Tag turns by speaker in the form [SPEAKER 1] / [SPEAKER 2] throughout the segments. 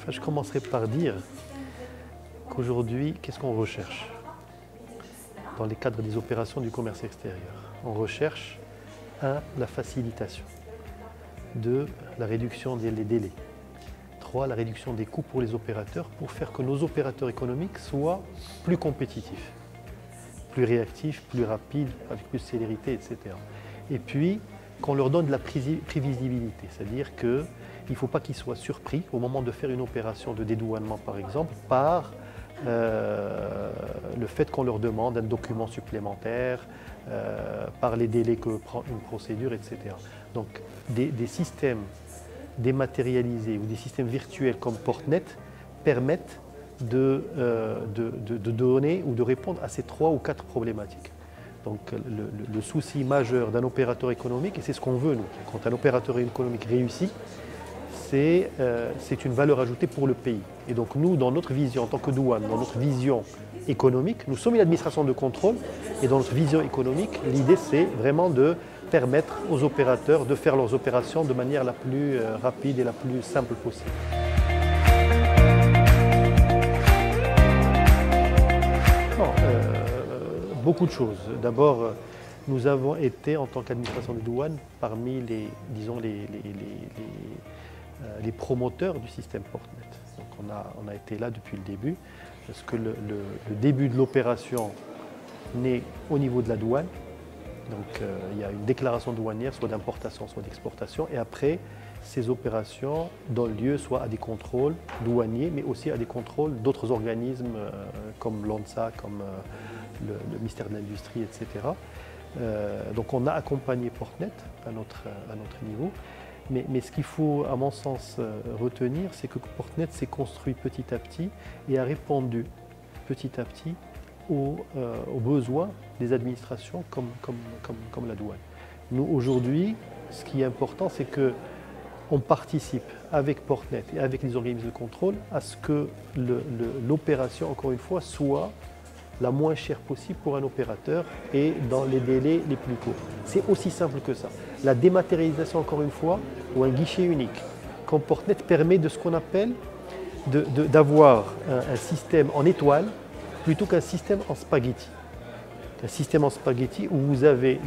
[SPEAKER 1] Je commencerai par dire qu'aujourd'hui, qu'est-ce qu'on recherche dans les cadres des opérations du commerce extérieur? On recherche, la facilitation. 2, la réduction des délais. 3, la réduction des coûts pour les opérateurs pour faire que nos opérateurs économiques soient plus compétitifs, plus réactifs, plus rapides, avec plus de célérité, etc. Et puis, qu'on leur donne de la prévisibilité, c'est-à-dire qu'il ne faut pas qu'ils soient surpris au moment de faire une opération de dédouanement, par exemple, par le fait qu'on leur demande un document supplémentaire, par les délais que prend une procédure, etc. Donc, des systèmes dématérialisés ou des systèmes virtuels comme Portnet permettent de donner ou de répondre à ces 3 ou 4 problématiques. Donc le souci majeur d'un opérateur économique, et c'est ce qu'on veut nous, quand un opérateur économique réussit, c'est une valeur ajoutée pour le pays. Et donc nous, dans notre vision en tant que douane, dans notre vision économique, nous sommes une administration de contrôle, et dans notre vision économique, l'idée c'est vraiment de permettre aux opérateurs de faire leurs opérations de manière la plus rapide et la plus simple possible. Beaucoup de choses. D'abord, nous avons été, en tant qu'administration de douane, parmi les promoteurs du système Portnet. Donc on a été là depuis le début, parce que le début de l'opération naît au niveau de la douane. Donc il y a une déclaration douanière, soit d'importation, soit d'exportation, et après, ces opérations donnent lieu soit à des contrôles douaniers, mais aussi à des contrôles d'autres organismes comme l'ONSA, comme le ministère de l'Industrie, etc. Donc on a accompagné Portnet à notre niveau, mais ce qu'il faut, à mon sens, retenir, c'est que Portnet s'est construit petit à petit et a répondu petit à petit aux besoins des administrations comme la douane. Nous, aujourd'hui, ce qui est important, c'est qu'on participe avec Portnet et avec les organismes de contrôle à ce que l'opération, encore une fois, soit la moins chère possible pour un opérateur et dans les délais les plus courts. C'est aussi simple que ça. La dématérialisation, encore une fois, ou un guichet unique, comme Portnet, permet de ce qu'on appelle d'avoir un système en étoile plutôt qu'un système en spaghetti. Un système en spaghetti où vous avez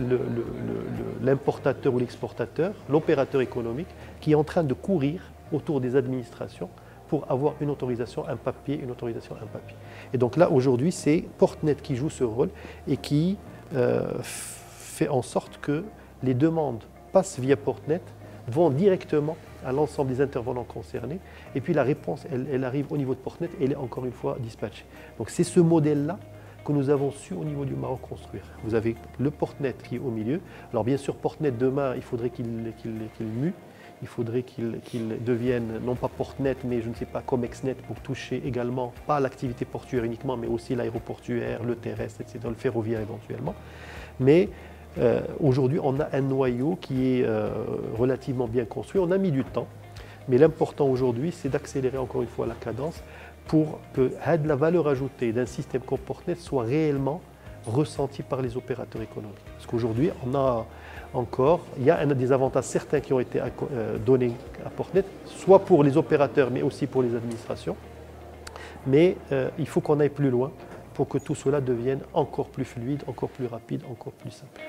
[SPEAKER 1] l'importateur ou l'exportateur, l'opérateur économique, qui est en train de courir autour des administrations pour avoir une autorisation, un papier, une autorisation, un papier. Et donc là, aujourd'hui, c'est Portnet qui joue ce rôle et qui fait en sorte que les demandes passent via Portnet, vont directement à l'ensemble des intervenants concernés, et puis la réponse, elle arrive au niveau de Portnet et elle est encore une fois dispatchée. Donc c'est ce modèle-là que nous avons su au niveau du Maroc construire. Vous avez le Portnet qui est au milieu. Alors bien sûr, Portnet demain, il faudrait qu'il mue. Il faudrait qu'il devienne, non pas Portnet, mais je ne sais pas, Comexnet, pour toucher également, pas l'activité portuaire uniquement, mais aussi l'aéroportuaire, le terrestre, etc., le ferroviaire éventuellement. Mais aujourd'hui, on a un noyau qui est relativement bien construit. On a mis du temps, mais l'important aujourd'hui, c'est d'accélérer encore une fois la cadence pour que la valeur ajoutée d'un système comme Portnet soit réellement ressentie par les opérateurs économiques. Parce qu'aujourd'hui, il y a des avantages certains qui ont été donnés à Portnet, soit pour les opérateurs, mais aussi pour les administrations. Mais il faut qu'on aille plus loin pour que tout cela devienne encore plus fluide, encore plus rapide, encore plus simple.